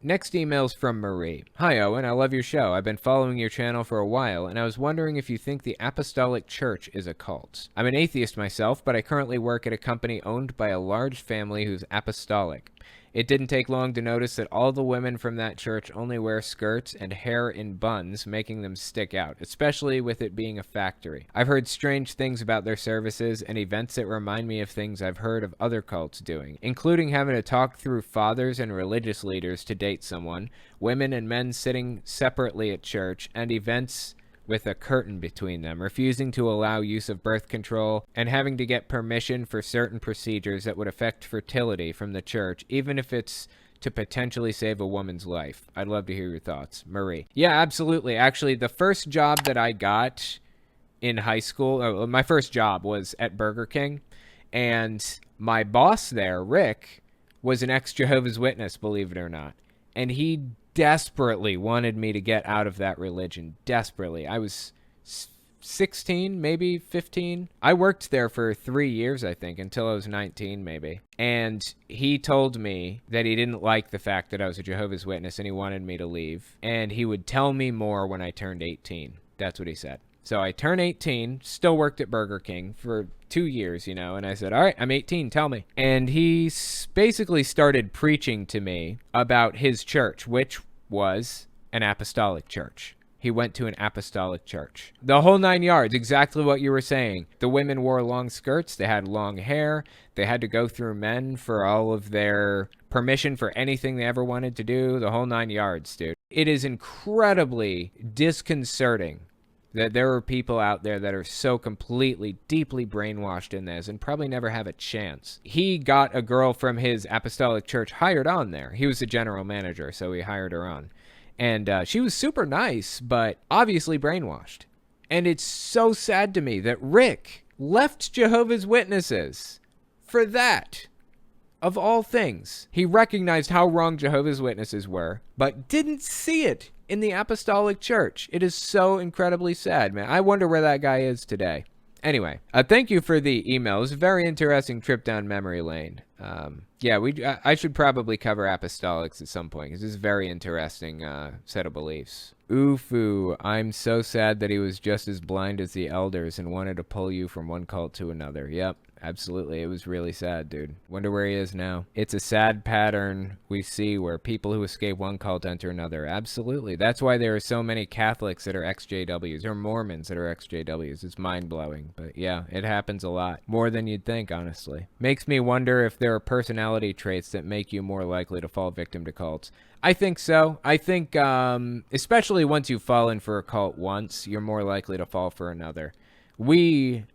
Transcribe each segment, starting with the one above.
Next email's from Marie. Hi, Owen. I love your show. I've been following your channel for a while, and I was wondering if you think the Apostolic Church is a cult. I'm an atheist myself, but I currently work at a company owned by a large family who's apostolic. It didn't take long to notice that all the women from that church only wear skirts and hair in buns, making them stick out, especially with it being a factory. I've heard strange things about their services and events that remind me of things I've heard of other cults doing, including having to talk through fathers and religious leaders to date someone, women and men sitting separately at church, and events with a curtain between them, refusing to allow use of birth control, and having to get permission for certain procedures that would affect fertility from the church, even if it's to potentially save a woman's life. I'd love to hear your thoughts. Marie. Yeah, absolutely. Actually, the first job that I got in high school, my first job was at Burger King, and my boss there, Rick, was an ex-Jehovah's Witness, believe it or not. And he desperately wanted me to get out of that religion. Desperately. I was 16, maybe 15. I worked there for 3 years, I think, until I was 19, maybe. And he told me that he didn't like the fact that I was a Jehovah's Witness and he wanted me to leave. And he would tell me more when I turned 18. That's what he said. So I turned 18, still worked at Burger King for 2 years, and I said, all right, I'm 18, tell me. And he basically started preaching to me about his church, which was an apostolic church. He went to an apostolic church. The whole 9 yards, exactly what you were saying. The women wore long skirts, they had long hair, they had to go through men for all of their permission for anything they ever wanted to do, the whole 9 yards, dude. It is incredibly disconcerting that there are people out there that are so completely, deeply brainwashed in this and probably never have a chance. He got a girl from his apostolic church hired on there. He was the general manager, so he hired her on. And she was super nice, but obviously brainwashed. And it's so sad to me that Rick left Jehovah's Witnesses for that. Of all things, he recognized how wrong Jehovah's Witnesses were, but didn't see it in the Apostolic Church. It is so incredibly sad, man. I wonder where that guy is today. Anyway, thank you for the email. It was a very interesting trip down memory lane. I should probably cover Apostolics at some point, because it's a very interesting set of beliefs. Oofu, I'm so sad that he was just as blind as the elders and wanted to pull you from one cult to another. Yep. Absolutely. It was really sad, dude. Wonder where he is now. It's a sad pattern we see where people who escape one cult enter another. Absolutely. That's why there are so many Catholics that are ex-JWs or Mormons that are ex-JWs. It's mind-blowing. But yeah, it happens a lot. More than you'd think, honestly. Makes me wonder if there are personality traits that make you more likely to fall victim to cults. I think so. I think, especially once you've fallen for a cult once, you're more likely to fall for another. We,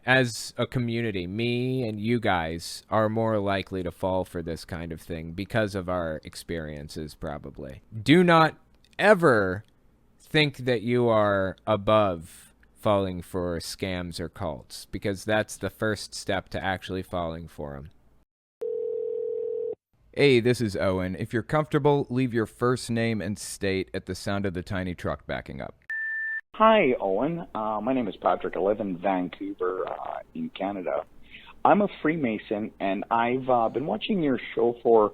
as a community, me and you guys are more likely to fall for this kind of thing because of our experiences, probably. Do not ever think that you are above falling for scams or cults, because that's the first step to actually falling for them. Hey, this is Owen. If you're comfortable, leave your first name and state at the sound of the tiny truck backing up. Hi, Owen. My name is Patrick. I live in Vancouver, in Canada. I'm a Freemason, and I've been watching your show for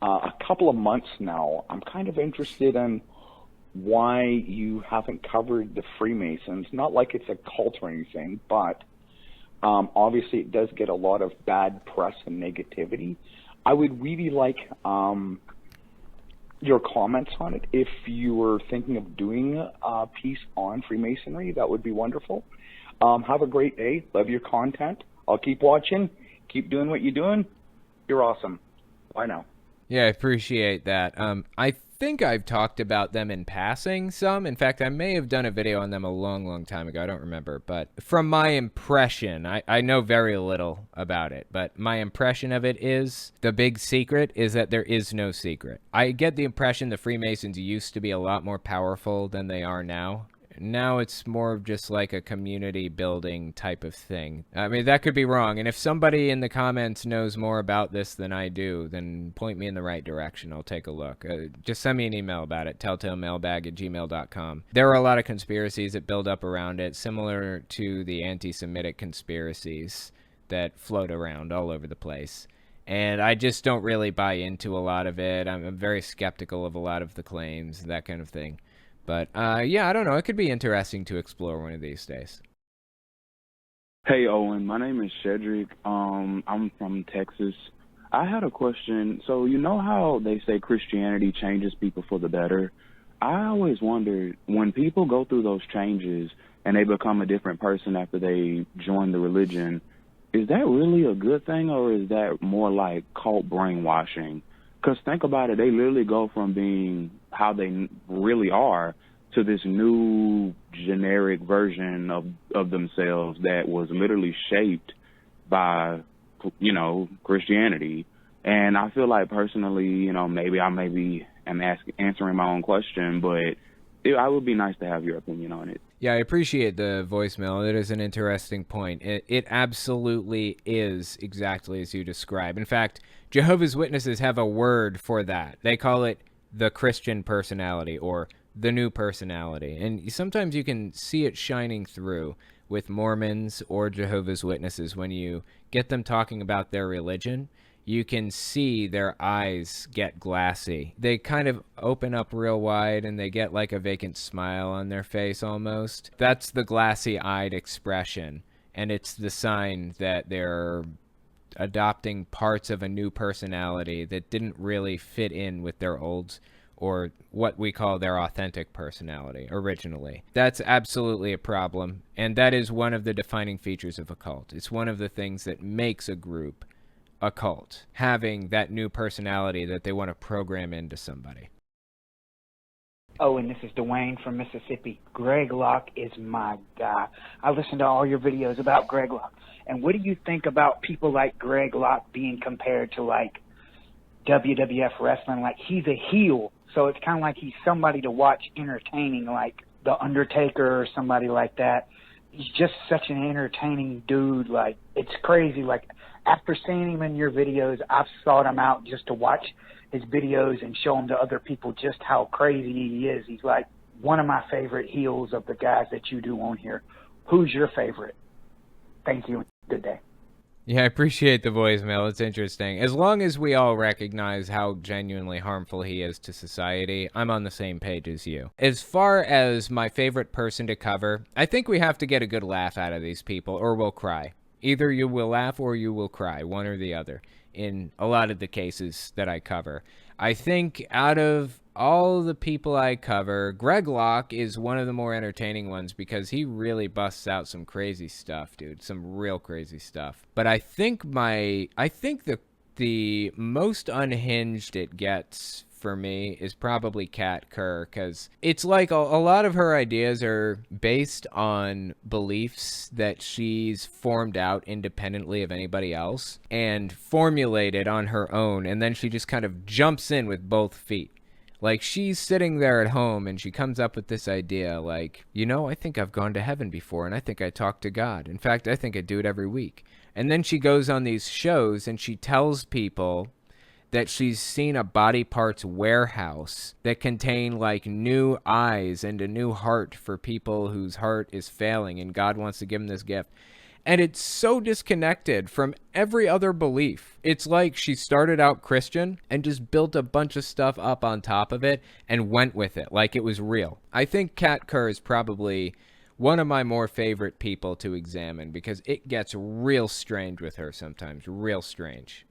a couple of months now. I'm kind of interested in why you haven't covered the Freemasons. Not like it's a cult or anything, but obviously it does get a lot of bad press and negativity. I would really like your comments on it. If you were thinking of doing a piece on Freemasonry, that would be wonderful. Have a great day. Love your content. I'll keep watching. Keep doing what you're doing. You're awesome. Bye now. Yeah, I appreciate that. I think I've talked about them in passing some. In fact, I may have done a video on them a long, long time ago. I don't remember. But from my impression, I know very little about it. But my impression of it is the big secret is that there is no secret. I get the impression the Freemasons used to be a lot more powerful than they are now. Now it's more of just like a community building type of thing. I mean, that could be wrong. And if somebody in the comments knows more about this than I do, then point me in the right direction. I'll take a look. Just send me an email about it, telltalemailbag@gmail.com. There are a lot of conspiracies that build up around it, similar to the anti-Semitic conspiracies that float around all over the place. And I just don't really buy into a lot of it. I'm very skeptical of a lot of the claims, that kind of thing. But yeah, I don't know. It could be interesting to explore one of these days. Hey, Owen. My name is Shedrick. I'm from Texas. I had a question. So you know how they say Christianity changes people for the better? I always wondered, when people go through those changes and they become a different person after they join the religion, is that really a good thing, or is that more like cult brainwashing? Because think about it, they literally go from being how they really are to this new generic version of themselves that was literally shaped by, Christianity. And I feel like personally, maybe I am answering my own question, but I would be nice to have your opinion on it. Yeah, I appreciate the voicemail. It is an interesting point. It absolutely is exactly as you describe. In fact, Jehovah's Witnesses have a word for that. They call it the Christian personality, or the new personality. And sometimes you can see it shining through with Mormons or Jehovah's Witnesses. When you get them talking about their religion, you can see their eyes get glassy. They kind of open up real wide and they get like a vacant smile on their face almost. That's the glassy-eyed expression, and it's the sign that they're adopting parts of a new personality that didn't really fit in with their old, or what we call their authentic personality originally. That's absolutely a problem, and that is one of the defining features of a cult. It's one of the things that makes a group a cult, having that new personality that they want to program into somebody. Oh, and this is Dwayne from Mississippi. Greg Locke is my guy. I listen to all your videos about Greg Locke. And what do you think about people like Greg Locke being compared to, like, WWF wrestling? Like, he's a heel, so it's kind of like he's somebody to watch entertaining, like The Undertaker or somebody like that. He's just such an entertaining dude. Like, it's crazy. Like, after seeing him in your videos, I've sought him out just to watch his videos and show him to other people just how crazy he is. He's like one of my favorite heels of the guys that you do on here. Who's your favorite? Thank you. Good day. Yeah, I appreciate the voicemail. It's interesting. As long as we all recognize how genuinely harmful he is to society, I'm on the same page as you. As far as my favorite person to cover, I think we have to get a good laugh out of these people, or we'll cry. Either you will laugh or you will cry, one or the other, in a lot of the cases that I cover. I think out of all the people I cover, Greg Locke is one of the more entertaining ones because he really busts out some crazy stuff, dude. Some real crazy stuff. But I think the most unhinged it gets for me is probably Kat Kerr, because it's like a lot of her ideas are based on beliefs that she's formed out independently of anybody else and formulated on her own, and then she just kind of jumps in with both feet. Like, she's sitting there at home and she comes up with this idea like, I think I've gone to heaven before, and I think I talked to God. In fact, I think I do it every week. And then she goes on these shows and she tells people that she's seen a body parts warehouse that contain like new eyes and a new heart for people whose heart is failing, and God wants to give them this gift. And it's so disconnected from every other belief. It's like she started out Christian and just built a bunch of stuff up on top of it and went with it like it was real. I think Kat Kerr is probably one of my more favorite people to examine because it gets real strange with her sometimes, real strange.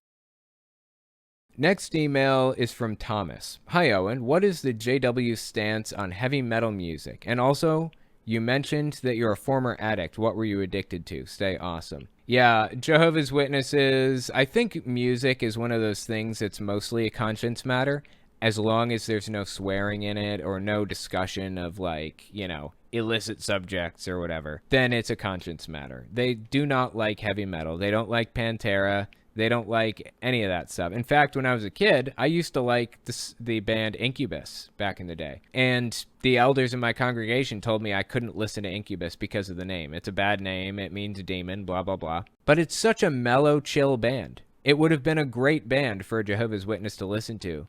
Next email is from Thomas. Hi, Owen. What is the JW stance on heavy metal music? And also, you mentioned that you're a former addict. What were you addicted to? Stay awesome. Yeah, Jehovah's Witnesses, I think music is one of those things that's mostly a conscience matter, as long as there's no swearing in it or no discussion of, like, illicit subjects or whatever. Then it's a conscience matter. They do not like heavy metal. They don't like Pantera. They don't like any of that stuff. In fact, when I was a kid, I used to like the band Incubus back in the day. And the elders in my congregation told me I couldn't listen to Incubus because of the name. It's a bad name. It means demon, blah, blah, blah. But it's such a mellow, chill band. It would have been a great band for a Jehovah's Witness to listen to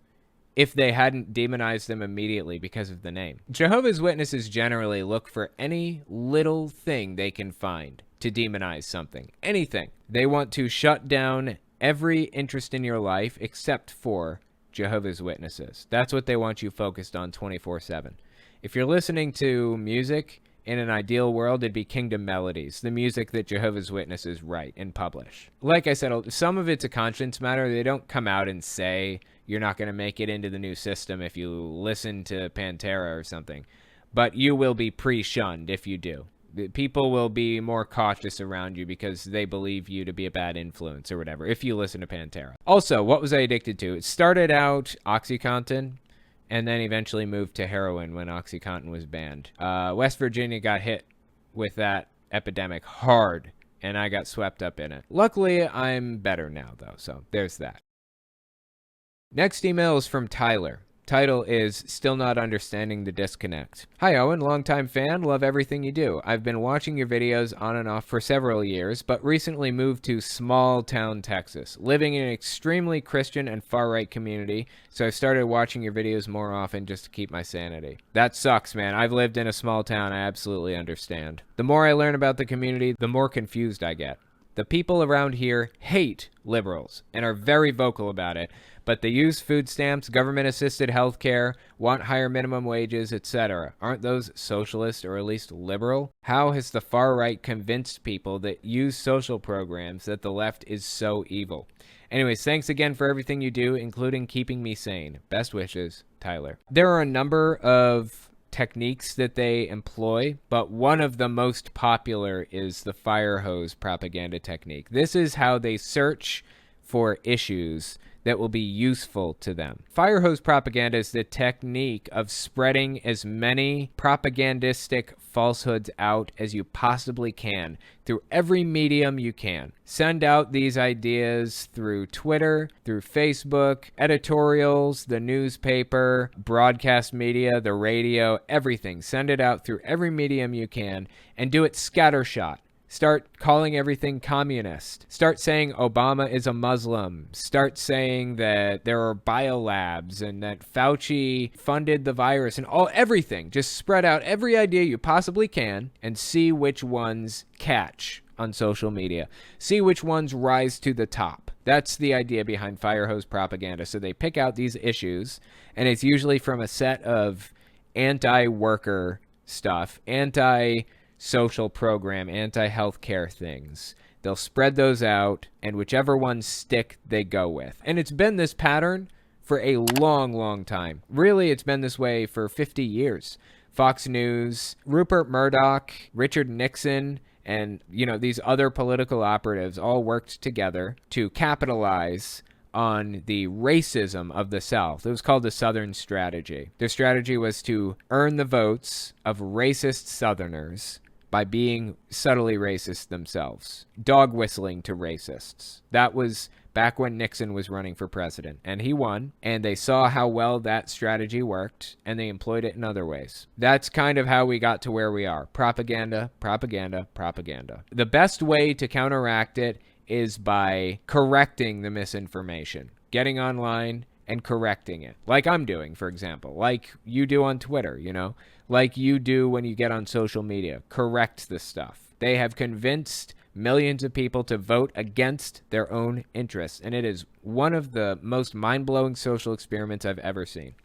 if they hadn't demonized them immediately because of the name. Jehovah's Witnesses generally look for any little thing they can find to demonize something. Anything. They want to shut down every interest in your life except for Jehovah's Witnesses. That's what they want you focused on 24/7. If you're listening to music, in an ideal world, it'd be Kingdom Melodies, the music that Jehovah's Witnesses write and publish. Like I said, some of it's a conscience matter. They don't come out and say you're not going to make it into the new system if you listen to Pantera or something. But you will be pre-shunned if you do. People will be more cautious around you because they believe you to be a bad influence or whatever if you listen to Pantera. Also, what was I addicted to? It started out OxyContin, and then eventually moved to heroin when OxyContin was banned. West Virginia got hit with that epidemic hard, and I got swept up in it. Luckily, I'm better now, though, so there's that. Next email is from Tyler. Title is Still Not Understanding the Disconnect. Hi Owen, longtime fan, love everything you do. I've been watching your videos on and off for several years, but recently moved to small town Texas, living in an extremely Christian and far-right community, so I've started watching your videos more often just to keep my sanity. That sucks, man. I've lived in a small town, I absolutely understand. The more I learn about the community, the more confused I get. The people around here hate liberals and are very vocal about it, but they use food stamps, government-assisted health care, want higher minimum wages, etc. Aren't those socialist or at least liberal? How has the far right convinced people that use social programs that the left is so evil? Anyways, thanks again for everything you do, including keeping me sane. Best wishes, Tyler. There are a number of techniques that they employ, but one of the most popular is the fire hose propaganda technique. This is how they search for issues that will be useful to them. Fire hose propaganda is the technique of spreading as many propagandistic falsehoods out as you possibly can through every medium you can. Send out these ideas through Twitter, through Facebook, editorials, the newspaper, broadcast media, the radio, everything. Send it out through every medium you can and do it scattershot. Start calling everything communist. Start saying Obama is a Muslim. Start saying that there are biolabs and that Fauci funded the virus and everything. Just spread out every idea you possibly can and see which ones catch on social media. See which ones rise to the top. That's the idea behind fire hose propaganda. So they pick out these issues, and it's usually from a set of anti-worker stuff, anti-social program, anti-healthcare things. They'll spread those out, and whichever ones stick, they go with. And it's been this pattern for a long, long time. Really, it's been this way for 50 years. Fox News, Rupert Murdoch, Richard Nixon, and, these other political operatives all worked together to capitalize on the racism of the South. It was called the Southern Strategy. Their strategy was to earn the votes of racist Southerners by being subtly racist themselves, dog whistling to racists. That was back when Nixon was running for president, and he won, and they saw how well that strategy worked, and they employed it in other ways. That's kind of how we got to where we are. Propaganda, propaganda, propaganda. The best way to counteract it is by correcting the misinformation, getting online and correcting it, like I'm doing, for example, like you do on Twitter, like you do when you get on social media. Correct the stuff. They have convinced millions of people to vote against their own interests, and it is one of the most mind-blowing social experiments I've ever seen.